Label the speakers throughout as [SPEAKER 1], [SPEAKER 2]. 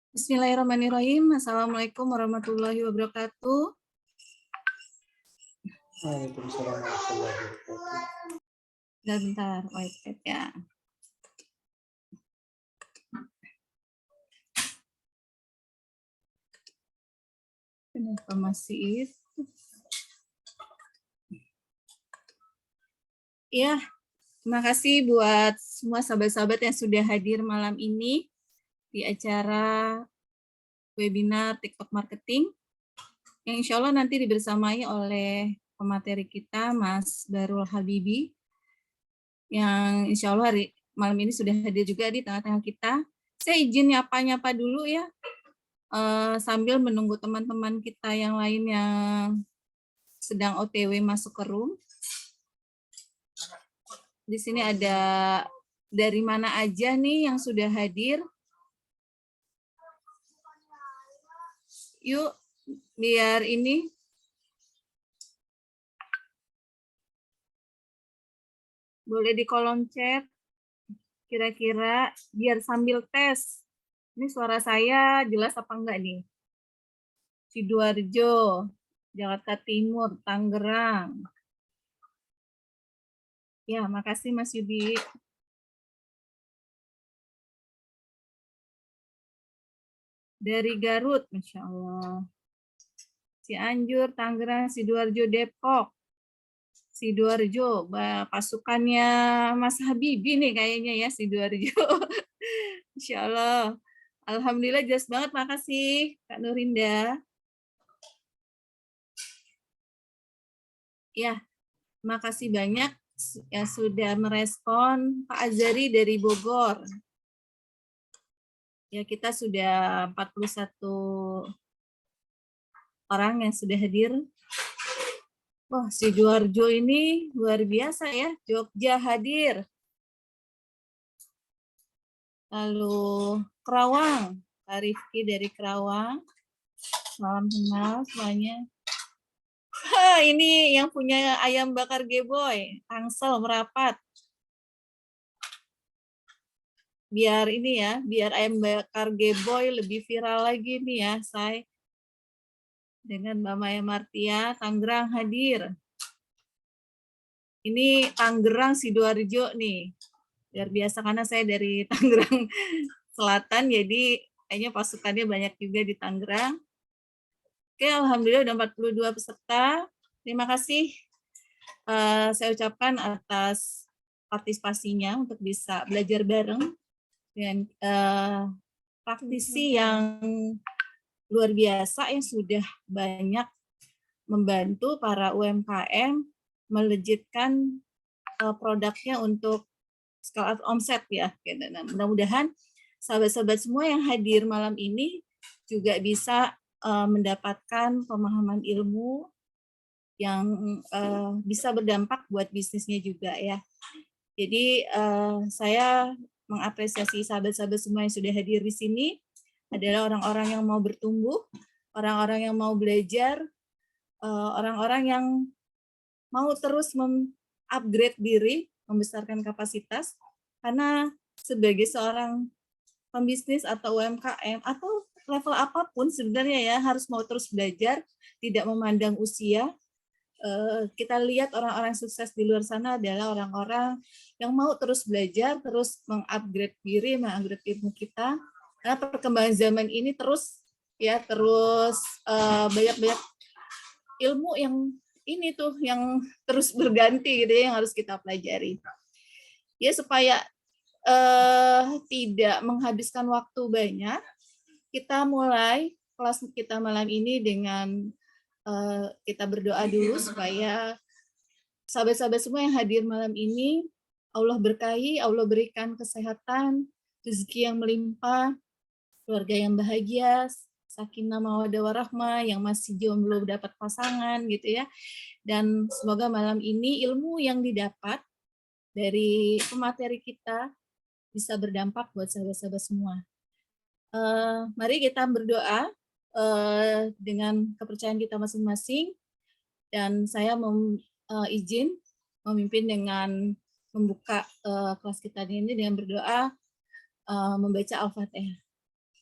[SPEAKER 1] Bismillahirrahmanirrahim. Assalamualaikum warahmatullahi wabarakatuh.
[SPEAKER 2] Waalaikumsalam warahmatullahi wabarakatuh.
[SPEAKER 1] Bentar, wait ya. Kenapa masih itu? Ya, terima kasih buat semua sahabat-sahabat yang sudah hadir malam ini di acara webinar TikTok Marketing yang insya Allah nanti dibersamai oleh pemateri kita, Mas Barul Habibi, yang insya Allah malam ini sudah hadir juga di tengah-tengah kita. Saya izin nyapa-nyapa dulu ya, sambil menunggu teman-teman kita yang lain yang sedang OTW masuk ke room. Di sini ada dari mana aja nih yang sudah hadir. Yuk, biar ini boleh di kolom chat. Kira-kira biar sambil tes. Ini suara saya jelas apa enggak nih? Sidoarjo, Jakarta Timur, Tangerang. Ya, makasih Mas Yudi. Dari Garut, Masya Allah. Cianjur, Tangerang, Sidoarjo, Depok. Sidoarjo, pasukannya Mas Habibi nih kayaknya ya, Sidoarjo. Insya Allah. Alhamdulillah jelas banget, makasih Kak Nurinda. Ya, makasih banyak yang sudah merespon Pak Azari dari Bogor. Ya, kita sudah 41 orang yang sudah hadir. Wah, Sidoarjo ini luar biasa ya, Jogja hadir. Lalu Kerawang, Kak Rifki dari Kerawang. Salam kenal semuanya. Ini yang punya ayam bakar Geboy, Tangsel merapat. Biar ini ya, biar ayam bakar Geboy lebih viral lagi nih ya, saya dengan Mbak Maya Martia, Tangerang hadir. Ini Tangerang Sidoarjo nih. Biar biasa karena saya dari Tangerang Selatan, jadi kayaknya pasukannya banyak juga di Tangerang. Oke, alhamdulillah udah 42 peserta. Terima kasih saya ucapkan atas partisipasinya untuk bisa belajar bareng dengan praktisi yang luar biasa yang sudah banyak membantu para UMKM melejitkan produknya untuk scale up omset ya. Nah, mudah-mudahan sahabat-sahabat semua yang hadir malam ini juga bisa mendapatkan pemahaman ilmu yang bisa berdampak buat bisnisnya juga ya. Jadi saya mengapresiasi sahabat-sahabat semua yang sudah hadir di sini adalah orang-orang yang mau bertumbuh, orang-orang yang mau belajar, orang-orang yang mau terus upgrade diri, membesarkan kapasitas, karena sebagai seorang pembisnis atau UMKM atau level apapun sebenarnya ya harus mau terus belajar, tidak memandang usia. Kita lihat orang-orang sukses di luar sana adalah orang-orang yang mau terus belajar, terus mengupgrade diri, mengupgrade ilmu kita. Karena perkembangan zaman ini terus banyak-banyak ilmu yang ini tuh yang terus berganti gitu ya, yang harus kita pelajari. Ya supaya tidak menghabiskan waktu banyak, kita mulai kelas kita malam ini dengan kita berdoa dulu supaya sahabat-sahabat semua yang hadir malam ini Allah berkahi, Allah berikan kesehatan, rezeki yang melimpah, keluarga yang bahagia, sakinah mawaddah warahmah, yang masih jomblo dapat pasangan gitu ya. Dan semoga malam ini ilmu yang didapat dari pemateri kita bisa berdampak buat sahabat-sahabat semua. Mari kita berdoa dengan kepercayaan kita masing-masing, dan saya izin memimpin dengan membuka kelas kita ini dengan berdoa membaca Al-Fatihah.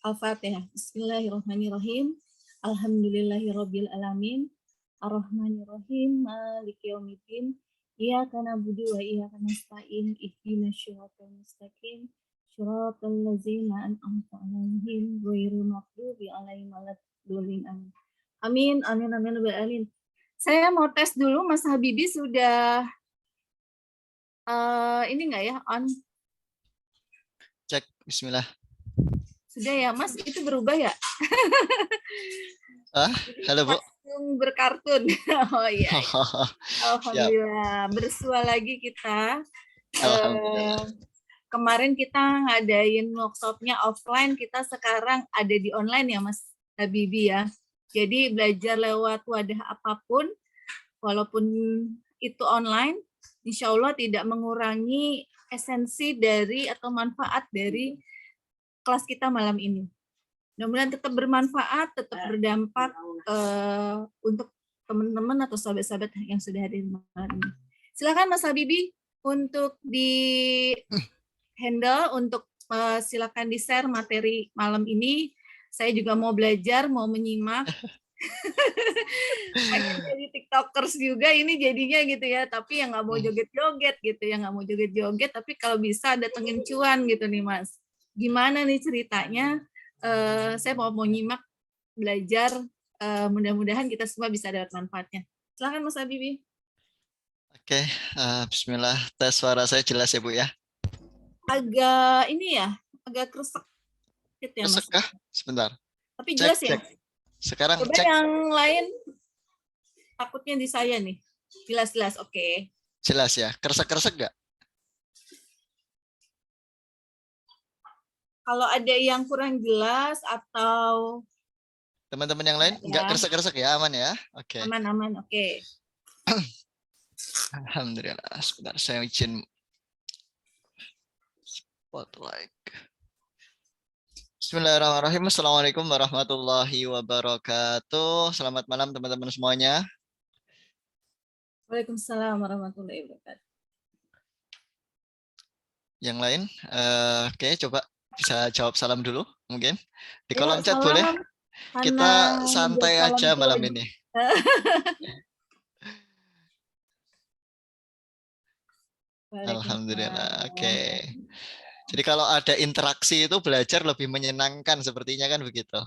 [SPEAKER 1] Al-Fatihah. Bismillahirrahmanirrahim. Alhamdulillahirabbil alamin. Ar-Rahmanirrahim. Maliki yaumiddin. Iyyaka na'budu wa iyyaka nasta'in. Ihdinas siratal mustaqim. Shiratal ladzina an'amta 'alaihim ghairil maghdubi 'alaihim waladdallin. Amin. Amin amin amin amin. Saya mau tes dulu Mas Habibi sudah ini enggak ya on?
[SPEAKER 3] Cek, bismillah.
[SPEAKER 1] Sudah ya, Mas, itu berubah ya?
[SPEAKER 3] Halo, Bu.
[SPEAKER 1] Langsung berkartun. Oh iya. Alhamdulillah, bersua lagi kita.
[SPEAKER 3] Alhamdulillah.
[SPEAKER 1] Kemarin kita ngadain workshopnya offline, kita sekarang ada di online ya, Mas Habibi ya. Jadi belajar lewat wadah apapun, walaupun itu online, insya Allah tidak mengurangi esensi dari atau manfaat dari kelas kita malam ini. Mudah-mudahan tetap bermanfaat, tetap berdampak untuk teman-teman atau sahabat-sahabat yang sudah hadir malam ini. Silakan Mas Habibi untuk di handle, untuk silakan di-share materi malam ini. Saya juga mau belajar, mau menyimak. Pengen jadi tiktokers juga ini jadinya gitu ya, tapi yang nggak mau joget-joget gitu ya, nggak mau joget-joget, tapi kalau bisa datengin cuan gitu nih Mas. Gimana nih ceritanya? Saya mau nyimak, belajar, mudah-mudahan kita semua bisa dapat manfaatnya. Silakan Mas Habibi.
[SPEAKER 3] Oke, bismillah. Tes suara saya jelas ya Bu ya?
[SPEAKER 1] Agak ini ya, agak kresek. Ya,
[SPEAKER 3] Kresek kah? Sebentar.
[SPEAKER 1] Tapi jelas
[SPEAKER 3] cek,
[SPEAKER 1] ya?
[SPEAKER 3] Cek. Sekarang
[SPEAKER 1] coba
[SPEAKER 3] cek.
[SPEAKER 1] Yang lain, takutnya di saya nih. Jelas-jelas, oke.
[SPEAKER 3] Jelas ya? Kresek-kresek nggak?
[SPEAKER 1] Kalau ada yang kurang jelas atau
[SPEAKER 3] teman-teman yang lain nggak kresek-kresek ya, aman ya? Oke.
[SPEAKER 1] Aman, oke.
[SPEAKER 3] Alhamdulillah. Sebentar, saya izin spotlight. Bismillahirrahmanirrahim. Assalamualaikum warahmatullahi wabarakatuh. Selamat malam teman-teman semuanya.
[SPEAKER 1] Waalaikumsalam warahmatullahi wabarakatuh.
[SPEAKER 3] Yang lain, oke, coba bisa jawab salam dulu mungkin di
[SPEAKER 1] Ya,
[SPEAKER 3] kolom chat boleh. Kita santai aja malam ini. Alhamdulillah. Oke. Jadi kalau ada interaksi itu belajar lebih menyenangkan sepertinya kan begitu.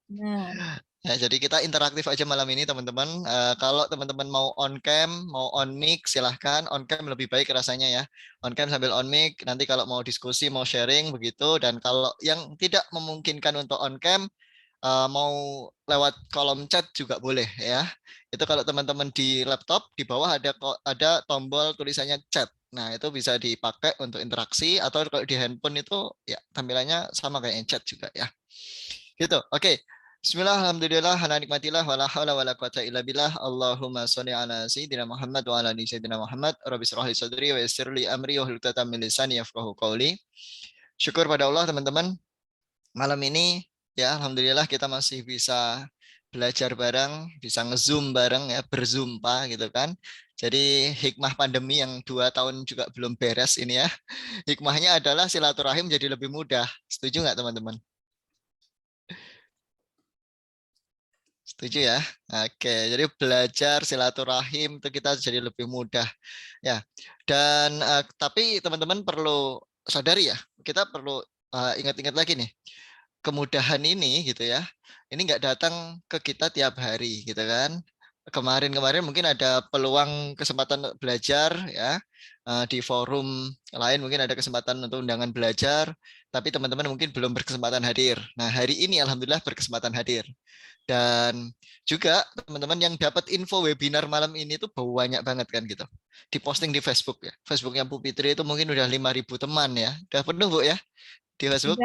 [SPEAKER 1] Nah.
[SPEAKER 3] Ya, jadi kita interaktif aja malam ini teman-teman. Kalau teman-teman mau on cam, mau on mic, silahkan. On cam lebih baik rasanya ya. On cam sambil on mic. Nanti kalau mau diskusi, mau sharing begitu. Dan kalau yang tidak memungkinkan untuk on cam, mau lewat kolom chat juga boleh ya. Itu kalau teman-teman di laptop di bawah ada tombol tulisannya chat. Nah itu bisa dipakai untuk interaksi. Atau kalau di handphone itu ya tampilannya sama kayak chat juga ya. Gitu. Oke. Bismillah, alhamdulillah, hana nikmatillah, wala hawla wala quwata illa billah. Allahumma sholli ala sayyidina Muhammad wa ala ali sayyidina Muhammad. Rabbi shrah li sadri wa yassir li amri wahlul 'uqdatam min lisani yafqahu qawli. Syukur pada Allah teman-teman. Malam ini ya alhamdulillah kita masih bisa belajar bareng, bisa nge-zoom bareng ya, berzumpa gitu kan. Jadi hikmah pandemi yang 2 tahun juga belum beres ini ya. Hikmahnya adalah silaturahim jadi lebih mudah. Setuju nggak teman-teman? Setuju ya? Oke, jadi belajar silaturahim itu kita jadi lebih mudah ya. Dan tapi teman-teman perlu sadari ya, kita perlu ingat-ingat lagi nih, kemudahan ini gitu ya. Ini nggak datang ke kita tiap hari gitu kan. Kemarin-kemarin mungkin ada peluang kesempatan belajar ya, di forum lain mungkin ada kesempatan untuk undangan belajar, tapi teman-teman mungkin belum berkesempatan hadir. Nah hari ini alhamdulillah berkesempatan hadir. Dan juga teman-teman yang dapat info webinar malam ini tuh banyak banget kan gitu. Diposting di Facebook ya. Facebooknya Bu Fitri itu mungkin udah 5.000 teman ya. Udah penuh Bu ya di Facebook?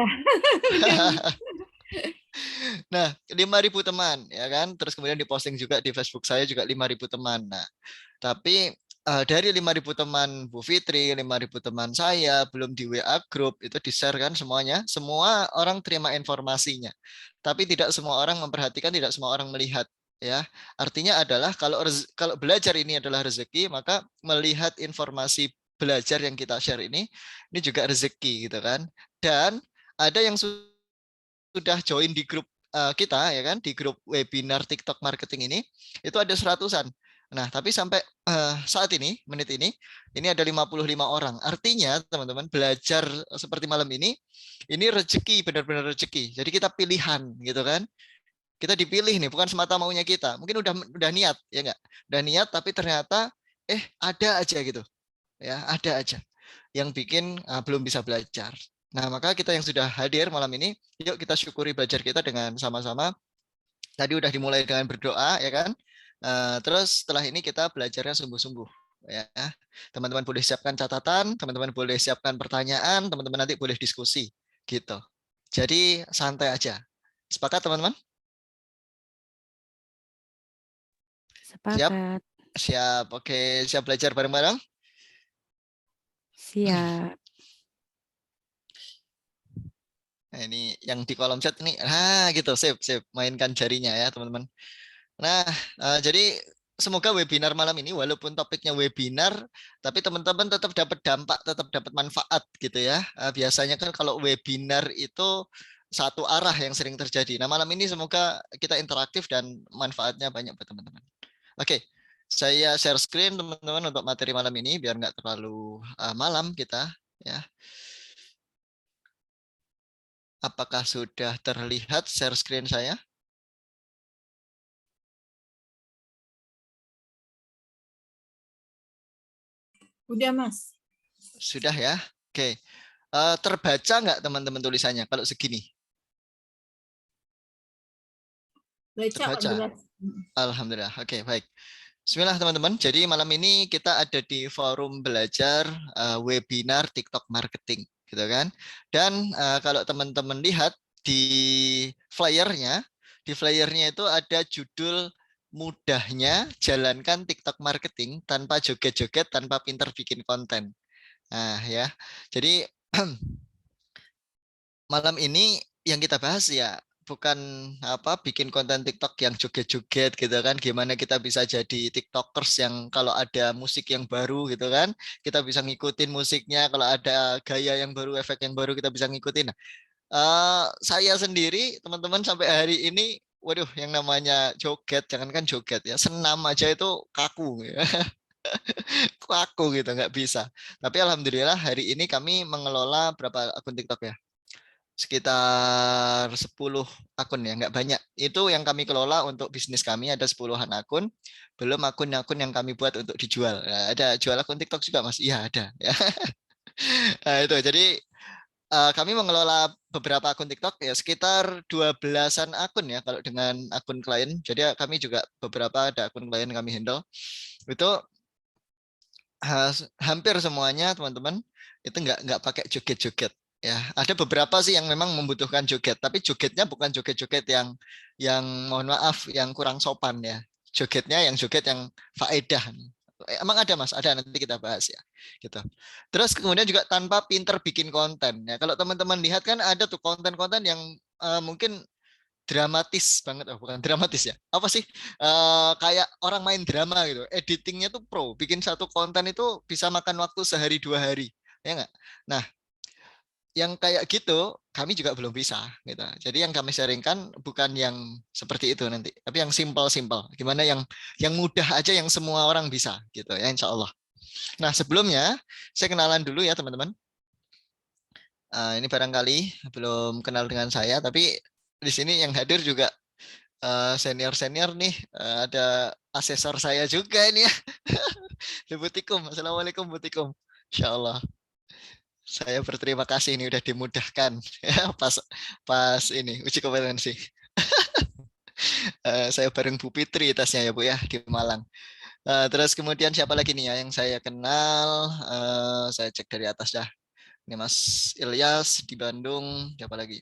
[SPEAKER 3] Nah, 5.000 teman ya kan. Terus kemudian diposting juga di Facebook saya juga 5.000 teman. Nah, tapi dari 5.000 teman Bu Fitri, 5.000 teman saya, belum di WA group, itu di-share kan semuanya. Semua orang terima informasinya. Tapi tidak semua orang memperhatikan, tidak semua orang melihat. Ya, artinya adalah kalau belajar ini adalah rezeki, maka melihat informasi belajar yang kita share ini juga rezeki gitu kan. Dan ada yang sudah sudah join di grup kita ya kan, di grup webinar TikTok marketing ini itu ada 100-an. Nah, tapi sampai saat ini, menit ini ada 55 orang. Artinya, teman-teman, belajar seperti malam ini rezeki, benar-benar rezeki. Jadi kita pilihan, gitu kan. Kita dipilih nih, bukan semata maunya kita. Mungkin udah niat, ya enggak? Udah niat, tapi ternyata, ada aja gitu. Ya, ada aja yang bikin belum bisa belajar. Nah, maka kita yang sudah hadir malam ini, yuk kita syukuri belajar kita dengan sama-sama. Tadi udah dimulai dengan berdoa, ya kan? Terus setelah ini kita belajarnya sungguh-sungguh. Ya, teman-teman boleh siapkan catatan, teman-teman boleh siapkan pertanyaan, teman-teman nanti boleh diskusi, gitu. Jadi santai aja. Sepakat teman-teman? Siap?
[SPEAKER 4] Sepakat.
[SPEAKER 3] Siap. Oke, siap belajar bareng-bareng?
[SPEAKER 4] Siap.
[SPEAKER 3] Nah, ini yang di kolom chat ini, gitu, sip, mainkan jarinya ya teman-teman. Nah, jadi semoga webinar malam ini, walaupun topiknya webinar, tapi teman-teman tetap dapat dampak, tetap dapat manfaat gitu ya. Biasanya kan kalau webinar itu satu arah yang sering terjadi. Nah, malam ini semoga kita interaktif dan manfaatnya banyak buat teman-teman. Oke, saya share screen teman-teman untuk materi malam ini biar nggak terlalu malam kita ya. Apakah sudah terlihat share screen saya?
[SPEAKER 1] Udah, Mas.
[SPEAKER 3] Sudah ya? Oke. Terbaca nggak teman-teman tulisannya kalau segini?
[SPEAKER 1] Baca Pak,
[SPEAKER 3] Terbaca.
[SPEAKER 1] jelas.
[SPEAKER 3] Alhamdulillah. Oke, baik. Bismillah teman-teman. Jadi malam ini kita ada di forum belajar webinar TikTok marketing, gitu kan? Dan kalau teman-teman lihat di flyernya itu ada judul mudahnya jalankan TikTok marketing tanpa joget-joget, tanpa pinter bikin konten. Nah, ya. Jadi malam ini yang kita bahas ya bukan bikin konten TikTok yang joget-joget gitu kan, gimana kita bisa jadi TikTokers yang kalau ada musik yang baru gitu kan, kita bisa ngikutin musiknya, kalau ada gaya yang baru, efek yang baru kita bisa ngikutin. Saya sendiri teman-teman sampai hari ini, waduh, yang namanya joget, jangankan joget ya, senam aja itu kaku ya. Kaku gitu, nggak bisa. Tapi alhamdulillah hari ini kami mengelola berapa akun TikTok ya? Sekitar 10 akun ya, nggak banyak. Itu yang kami kelola untuk bisnis kami, ada 10-an akun. Belum akun-akun yang kami buat untuk dijual. Nah, ada jual akun TikTok juga, Mas? Iya, ada. Ya. Nah, itu. Jadi kami mengelola beberapa akun TikTok ya, sekitar 12-an akun ya kalau dengan akun klien. Jadi kami juga beberapa ada akun klien kami handle. Itu hampir semuanya teman-teman itu nggak pakai joget-joget ya. Ada beberapa sih yang memang membutuhkan joget, tapi jogetnya bukan joget-joget yang mohon maaf yang kurang sopan ya. Jogetnya yang joget yang faedah. Emang ada Mas, ada, nanti kita bahas ya. Gitu. Terus kemudian juga tanpa pinter bikin konten ya. Kalau teman-teman lihat kan ada tuh konten-konten yang mungkin dramatis banget, bukan dramatis ya, apa sih, kayak orang main drama gitu, editingnya tuh pro, bikin satu konten itu bisa makan waktu sehari 2 hari, ya nggak? Nah, yang kayak gitu kami juga belum bisa gitu. Jadi yang kami sharingkan bukan yang seperti itu nanti, tapi yang simple-simple, gimana yang mudah aja, yang semua orang bisa gitu ya, insya Allah. Nah, sebelumnya saya kenalan dulu ya teman-teman. Ini barangkali belum kenal dengan saya, tapi di sini yang hadir juga senior-senior nih, ada asesor saya juga ini ya. Butikum, assalamualaikum Butikum. Insya Allah. Saya berterima kasih ini udah dimudahkan pas ini uji kompetensi. Saya bareng Bu Fitri tasnya ya Bu ya di Malang. Terus kemudian siapa lagi nih ya yang saya kenal? Saya cek dari atas dah. Ini Mas Ilyas di Bandung. Siapa lagi?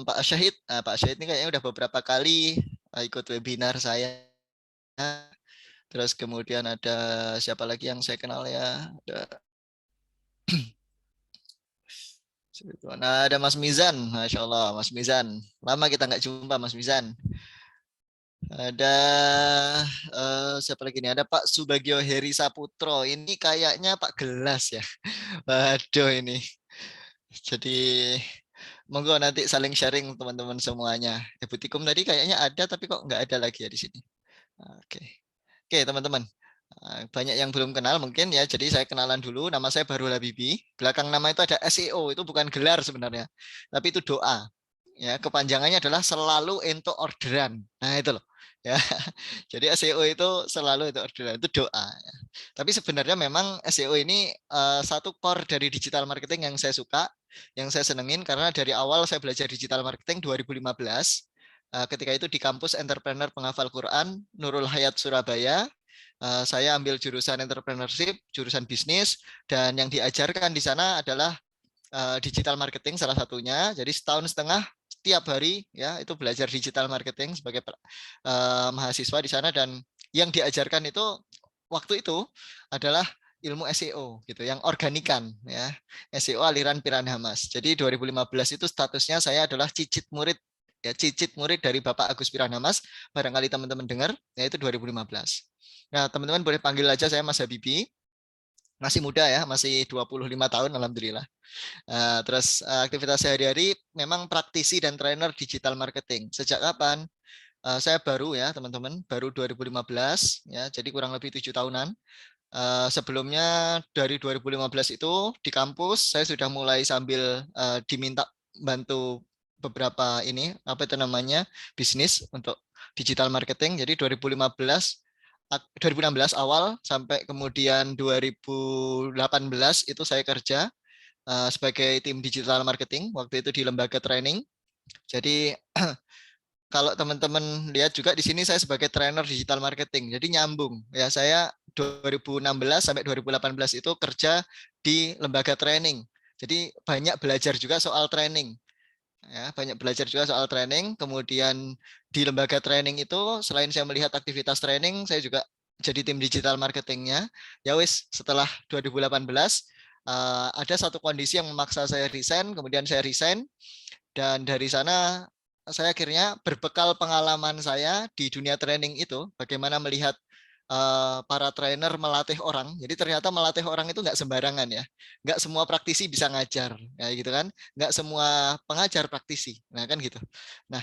[SPEAKER 3] Pak Syahid. Pak Syahid ini kayaknya udah beberapa kali ikut webinar saya. Terus kemudian ada siapa lagi yang saya kenal ya? Nah, ada Mas Mizan, Masya Allah, Mas Mizan. Lama kita nggak jumpa, Mas Mizan. Ada siapa lagi nih? Ada Pak Subagio Heri Saputro. Ini kayaknya Pak Gelas ya. Waduh ini. Jadi Monggo nanti saling sharing teman-teman semuanya. Butikum tadi kayaknya ada tapi kok nggak ada lagi ya di sini. Oke. Oke, teman-teman. Banyak yang belum kenal mungkin ya. Jadi saya kenalan dulu. Nama saya Bahrul Habibie. Belakang nama itu ada SEO. Itu bukan gelar sebenarnya. Tapi itu doa. Ya, kepanjangannya adalah selalu untuk orderan. Nah, itu loh. Ya. Jadi SEO itu selalu itu orderan, itu doa. Tapi sebenarnya memang SEO ini satu core dari digital marketing yang saya suka, yang saya senengin karena dari awal saya belajar digital marketing 2015. Ketika itu di kampus Entrepreneur Penghafal Quran Nurul Hayat Surabaya. Saya ambil jurusan entrepreneurship, jurusan bisnis, dan yang diajarkan di sana adalah digital marketing salah satunya. Jadi setahun setengah setiap hari ya itu belajar digital marketing sebagai mahasiswa di sana, dan yang diajarkan itu waktu itu adalah ilmu SEO gitu, yang organikan ya. SEO aliran Piranha Mas. Jadi 2015 itu statusnya saya adalah cicit murid ya, cicit murid dari Bapak Agus Piranha Mas. Barangkali teman-teman dengar, yaitu 2015. Nah, teman-teman boleh panggil aja saya Mas Habibie. Masih muda ya, masih 25 tahun alhamdulillah. Terus aktivitas sehari-hari memang praktisi dan trainer digital marketing. Sejak kapan? Saya baru ya teman-teman, baru 2015 ya, jadi kurang lebih 7 tahunan. Sebelumnya dari 2015 itu di kampus saya sudah mulai sambil diminta bantu beberapa ini apa itu namanya bisnis untuk digital marketing. Jadi 2016 awal sampai kemudian 2018 itu saya kerja sebagai tim digital marketing waktu itu di lembaga training. Jadi kalau teman-teman lihat juga di sini saya sebagai trainer digital marketing. Jadi nyambung ya, saya 2016 sampai 2018 itu kerja di lembaga training. Jadi banyak belajar juga soal training. Ya, banyak belajar juga soal training. Kemudian di lembaga training itu selain saya melihat aktivitas training, saya juga jadi tim digital marketingnya. Ya wis, setelah 2018 ada satu kondisi yang memaksa saya resign, kemudian saya resign, dan dari sana saya akhirnya berbekal pengalaman saya di dunia training itu, bagaimana melihat para trainer melatih orang. Jadi ternyata melatih orang itu nggak sembarangan ya. Nggak semua praktisi bisa ngajar, ya gitu kan. Nggak semua pengajar praktisi. Nah kan gitu. Nah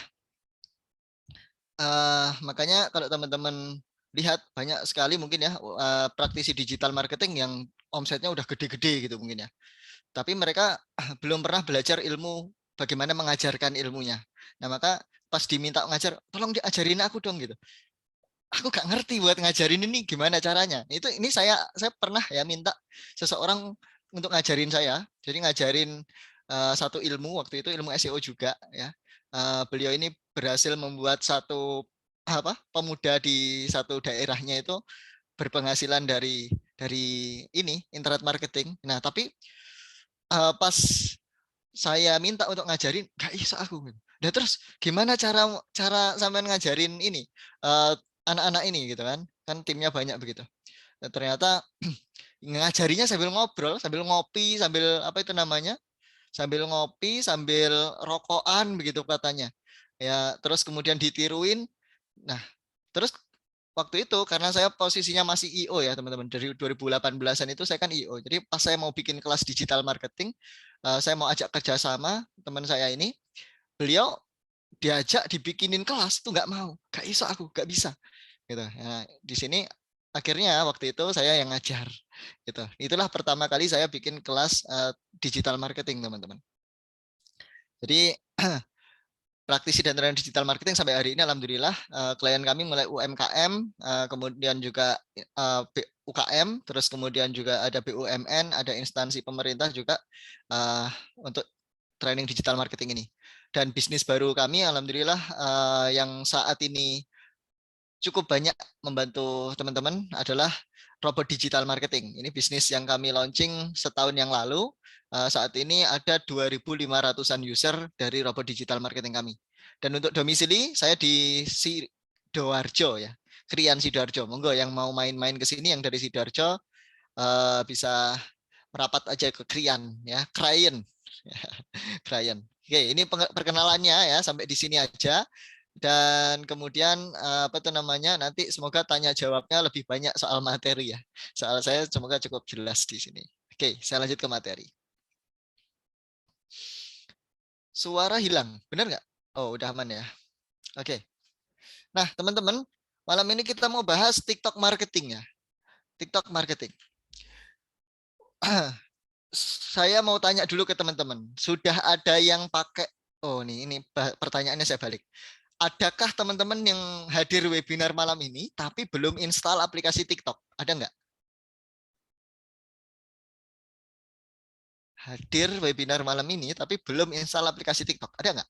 [SPEAKER 3] makanya kalau teman-teman lihat banyak sekali mungkin ya praktisi digital marketing yang omsetnya udah gede-gede gitu mungkin ya. Tapi mereka belum pernah belajar ilmu bagaimana mengajarkan ilmunya. Nah maka pas diminta ngajar, tolong diajarin aku dong gitu. Aku gak ngerti buat ngajarin ini gimana caranya. Ini saya pernah ya minta seseorang untuk ngajarin saya. Jadi ngajarin satu ilmu, waktu itu ilmu SEO juga ya. Beliau ini berhasil membuat satu pemuda di satu daerahnya itu berpenghasilan dari ini internet marketing. Nah, tapi pas saya minta untuk ngajarin, gak bisa aku. Nah terus gimana cara sampean ngajarin ini anak-anak ini gitu kan? Kan timnya banyak begitu. Dan ternyata ngajarinya sambil ngobrol, sambil ngopi, sambil apa itu namanya? Sambil ngopi, sambil rokokan begitu katanya. Ya, terus kemudian ditiruin. Nah, terus waktu itu karena saya posisinya masih IO ya teman-teman, dari 2018-an itu saya kan IO. Jadi pas saya mau bikin kelas digital marketing, saya mau ajak kerjasama teman saya ini, beliau diajak dibikinin kelas tuh nggak mau, nggak bisa aku, nggak bisa gitu. Nah, di sini akhirnya waktu itu saya yang ngajar gitu. Itulah pertama kali saya bikin kelas digital marketing teman-teman. Jadi praktisi dan trainer digital marketing sampai hari ini alhamdulillah klien kami mulai UMKM, kemudian juga UKM, terus kemudian juga ada BUMN, ada instansi pemerintah juga untuk training digital marketing ini. Dan bisnis baru kami alhamdulillah yang saat ini cukup banyak membantu teman-teman adalah robot digital marketing. Ini bisnis yang kami launching setahun yang lalu. Saat ini ada 2.500-an user dari robot digital marketing kami. Dan untuk domisili saya di Sidoarjo ya, Krian Sidoarjo. Monggo yang mau main-main ke sini yang dari Sidoarjo bisa merapat aja ke Krian ya, Krian. Krian. Oke, ini perkenalannya ya, sampai di sini aja. Dan kemudian apa itu namanya, nanti semoga tanya jawabnya lebih banyak soal materi ya. Soal saya semoga cukup jelas di sini. Oke, saya lanjut ke materi. Suara hilang, benar nggak? Oh, udah aman ya. Oke. Nah, teman-teman, malam ini kita mau bahas TikTok marketing ya. TikTok marketing. Saya mau tanya dulu ke teman-teman. Sudah ada yang pakai? Oh, ini pertanyaannya saya balik. Adakah teman-teman yang hadir webinar malam ini tapi belum install aplikasi TikTok? Ada nggak? Hadir webinar malam ini tapi belum install aplikasi TikTok. Ada nggak?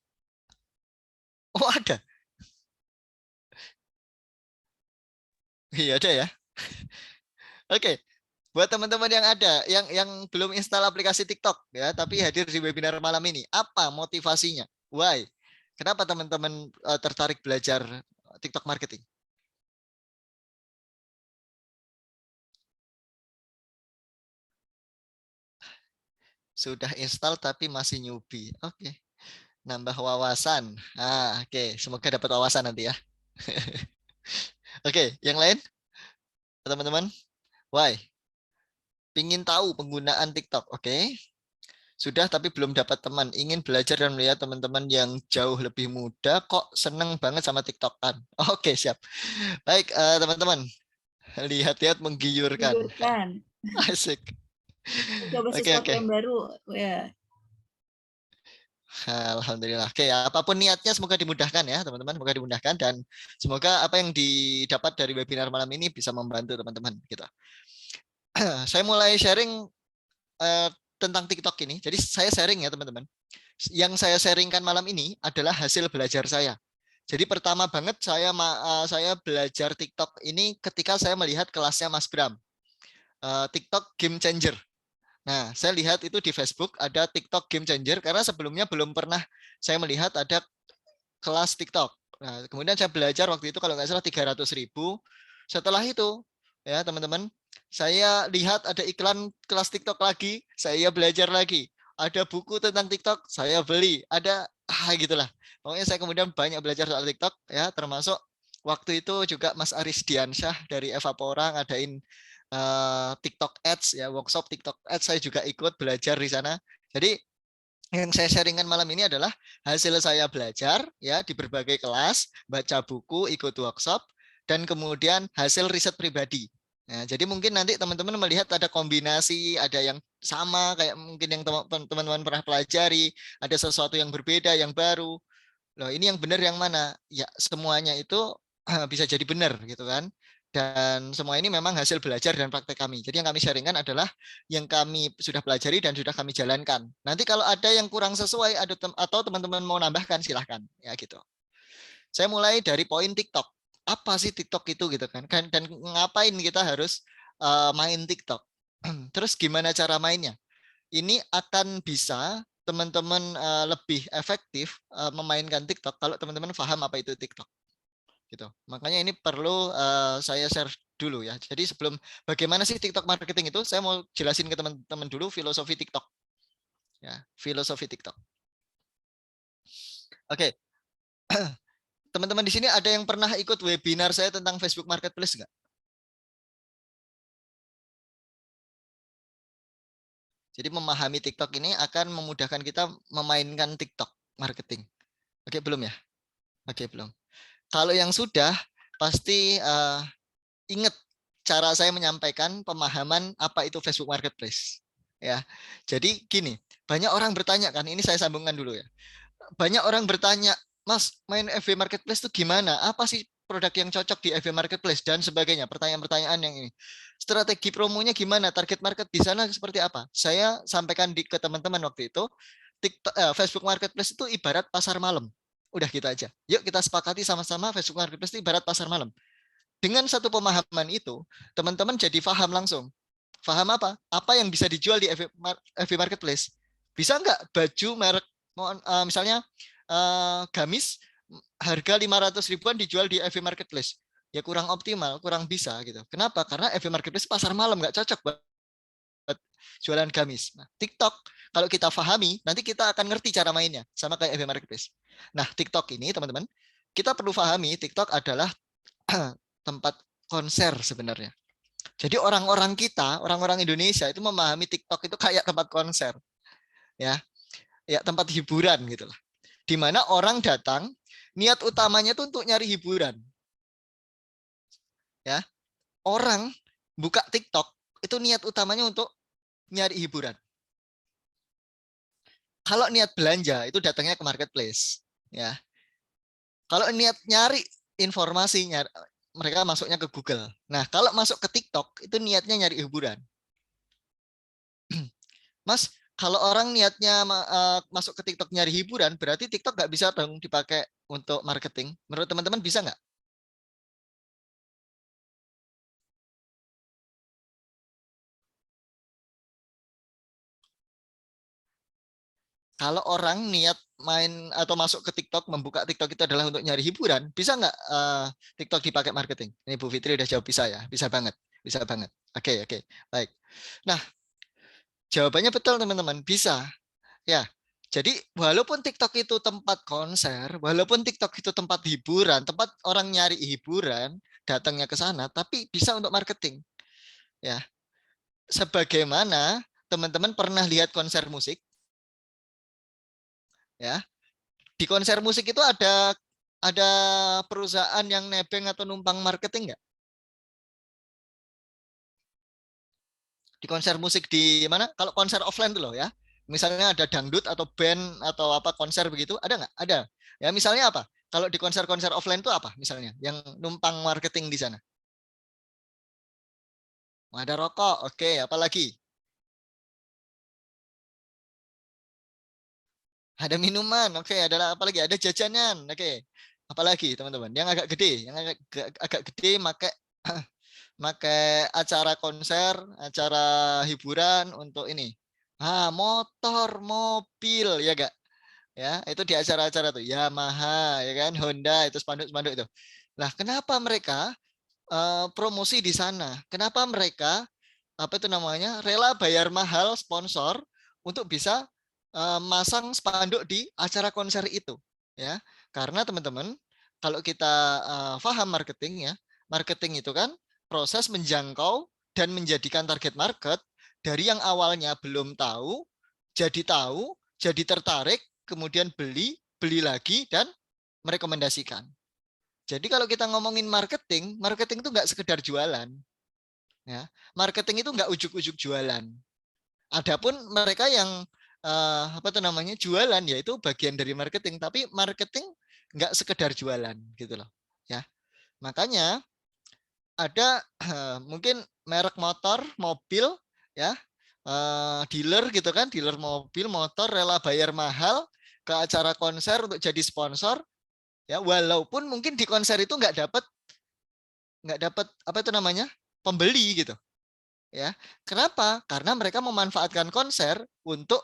[SPEAKER 3] Oh, ada. Iya, ada ya. Oke. Buat teman-teman yang ada, yang belum install aplikasi TikTok ya, tapi hadir di webinar malam ini, apa motivasinya? Why? Kenapa teman-teman tertarik belajar TikTok marketing? Sudah install tapi masih newbie. Oke. Nambah wawasan. Oke. Semoga dapat wawasan nanti ya. Oke, yang lain? Teman-teman? Why? Pingin tahu penggunaan TikTok. Oke. Sudah tapi belum dapat teman. Ingin belajar dan melihat teman-teman yang jauh lebih muda kok seneng banget sama TikTok kan. Oke, siap. Baik, teman-teman. Lihat-lihat menggiurkan.
[SPEAKER 1] Liburkan.
[SPEAKER 3] Asik.
[SPEAKER 1] Coba
[SPEAKER 3] Oke,
[SPEAKER 1] sesuatu
[SPEAKER 3] oke.
[SPEAKER 1] yang baru. Ya.
[SPEAKER 3] Alhamdulillah. Oke, ya, apapun niatnya semoga dimudahkan ya, teman-teman. Semoga dimudahkan dan semoga apa yang didapat dari webinar malam ini bisa membantu teman-teman gitu. Saya mulai sharing tentang TikTok ini. Jadi saya sharing ya, teman-teman. Yang saya sharingkan malam ini adalah hasil belajar saya. Jadi pertama banget saya belajar TikTok ini ketika saya melihat kelasnya Mas Bram. TikTok Game Changer. Nah, saya lihat itu di Facebook ada TikTok Game Changer karena sebelumnya belum pernah saya melihat ada kelas TikTok. Nah, kemudian saya belajar waktu itu kalau nggak salah 300.000. Setelah itu, ya teman-teman, saya lihat ada iklan kelas TikTok lagi, saya belajar lagi. Ada buku tentang TikTok, saya beli. Ada gitulah. Pokoknya saya kemudian banyak belajar soal TikTok ya, termasuk waktu itu juga Mas Aris Diansyah dari Evapora ngadain TikTok Ads ya, workshop TikTok Ads saya juga ikut belajar di sana. Jadi yang saya sharingkan malam ini adalah hasil saya belajar ya di berbagai kelas, baca buku, ikut workshop, dan kemudian hasil riset pribadi. Nah, jadi mungkin nanti teman-teman melihat ada kombinasi, ada yang sama kayak mungkin yang teman-teman pernah pelajari, ada sesuatu yang berbeda, yang baru. Loh, ini yang benar yang mana? Ya, semuanya itu bisa jadi benar gitu kan. Dan semua ini memang hasil belajar dan praktek kami. Jadi yang kami sharingkan adalah yang kami sudah pelajari dan sudah kami jalankan. Nanti kalau ada yang kurang sesuai atau teman-teman mau nambahkan silahkan ya gitu. Saya mulai dari poin TikTok. Apa sih TikTok itu gitu kan? Dan ngapain kita harus main TikTok? Terus gimana cara mainnya? Ini akan bisa teman-teman lebih efektif memainkan TikTok kalau teman-teman paham apa itu TikTok gitu. Makanya ini perlu saya share dulu ya. Jadi sebelum bagaimana sih TikTok marketing itu, saya mau jelasin ke teman-teman dulu filosofi TikTok. Ya, filosofi TikTok. Oke. Teman-teman di sini ada yang pernah ikut webinar saya tentang Facebook Marketplace nggak? Jadi memahami TikTok ini akan memudahkan kita memainkan TikTok marketing. Oke, belum ya? Oke, belum. Kalau yang sudah, pasti ingat cara saya menyampaikan pemahaman apa itu Facebook Marketplace. Ya, jadi gini, banyak orang bertanya kan, ini saya sambungkan dulu ya. Banyak orang bertanya, Mas, main FB Marketplace itu gimana? Apa sih produk yang cocok di FB Marketplace dan sebagainya? Pertanyaan-pertanyaan yang ini. Strategi promonya gimana? Target market di sana seperti apa? Saya sampaikan ke teman-teman waktu itu, Facebook Marketplace itu ibarat pasar malam. Udah gitu aja. Yuk kita sepakati sama-sama Facebook Marketplace itu ibarat pasar malam. Dengan satu pemahaman itu, teman-teman jadi paham langsung. Paham apa? Apa yang bisa dijual di FB Marketplace? Bisa nggak baju merek, misalnya gamis harga 500 ribuan dijual di FB Marketplace? Ya kurang optimal, kurang bisa gitu. Kenapa? Karena FB Marketplace pasar malam nggak cocok buat jualan gamis. Nah, TikTok kalau kita pahami, nanti kita akan ngerti cara mainnya sama kayak FB Marketplace. Nah, TikTok ini teman-teman, kita perlu pahami TikTok adalah tempat konser sebenarnya. Jadi orang-orang Indonesia itu memahami TikTok itu kayak tempat konser, ya. ya tempat hiburan gitu lah. Di mana orang datang niat utamanya itu untuk nyari hiburan. Ya. Orang buka TikTok itu niat utamanya untuk nyari hiburan. Kalau niat belanja itu datangnya ke marketplace, ya. Kalau niat nyari informasi, mereka masuknya ke Google. Nah, kalau masuk ke TikTok itu niatnya nyari hiburan. Mas, kalau orang niatnya masuk ke TikTok nyari hiburan, berarti TikTok nggak bisa dong dipakai untuk marketing. Menurut teman-teman bisa nggak? Kalau orang niat main atau masuk ke TikTok, membuka TikTok itu adalah untuk nyari hiburan, bisa nggak TikTok dipakai marketing? Ini Bu Fitri udah jawab bisa ya, bisa banget, bisa banget. Oke, baik. Nah, jawabannya betul teman-teman, bisa. Ya, jadi walaupun TikTok itu tempat konser, walaupun TikTok itu tempat hiburan, tempat orang nyari hiburan, datangnya ke sana, tapi bisa untuk marketing. Ya, sebagaimana teman-teman pernah lihat konser musik, ya. Di konser musik itu ada perusahaan yang nebeng atau numpang marketing nggak? Di konser musik di mana? Kalau konser offline tuh loh ya. Misalnya ada dangdut atau band atau apa konser begitu, ada nggak? Ada. Ya misalnya apa? Kalau di konser-konser offline itu apa misalnya? Yang numpang marketing di sana? Ada rokok, oke. Apalagi? Ada minuman, oke. Ada apa lagi? Ada jajanan, oke. Apalagi teman-teman? Yang agak gede, yang agak gede pakai acara konser, acara hiburan untuk ini. Motor, mobil, ya gak? Ya, itu di acara-acara tuh. Yamaha, ya kan? Honda, itu spanduk-spanduk itu. Nah, kenapa mereka promosi di sana? Kenapa mereka apa itu namanya? Rela bayar mahal sponsor untuk bisa masang spanduk di acara konser itu, ya. Karena teman-teman, kalau kita paham marketing ya, marketing itu kan proses menjangkau dan menjadikan target market dari yang awalnya belum tahu, jadi tertarik, kemudian beli lagi dan merekomendasikan. Jadi kalau kita ngomongin marketing, marketing itu nggak sekedar jualan. Ya, marketing itu nggak ujuk-ujuk jualan. Adapun mereka yang apa itu namanya jualan, yaitu bagian dari marketing. Tapi marketing nggak sekedar jualan gitu loh. Ya, makanya ada mungkin merek motor, mobil, ya, dealer gitu kan, dealer mobil, motor rela bayar mahal ke acara konser untuk jadi sponsor, ya, walaupun mungkin di konser itu nggak dapat apa itu namanya pembeli gitu, ya. Kenapa? Karena mereka memanfaatkan konser untuk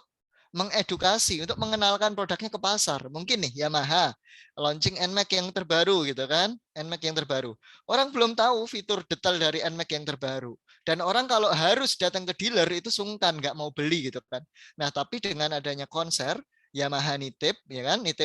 [SPEAKER 3] mengedukasi, untuk mengenalkan produknya ke pasar. Mungkin nih Yamaha launching NMAX yang terbaru gitu kan, NMAX yang terbaru. Orang belum tahu fitur detail dari NMAX yang terbaru. Dan orang kalau harus datang ke dealer itu sungkan, nggak mau beli gitu kan. Nah, tapi dengan adanya konser, Yamaha nitip, ya kan, nitip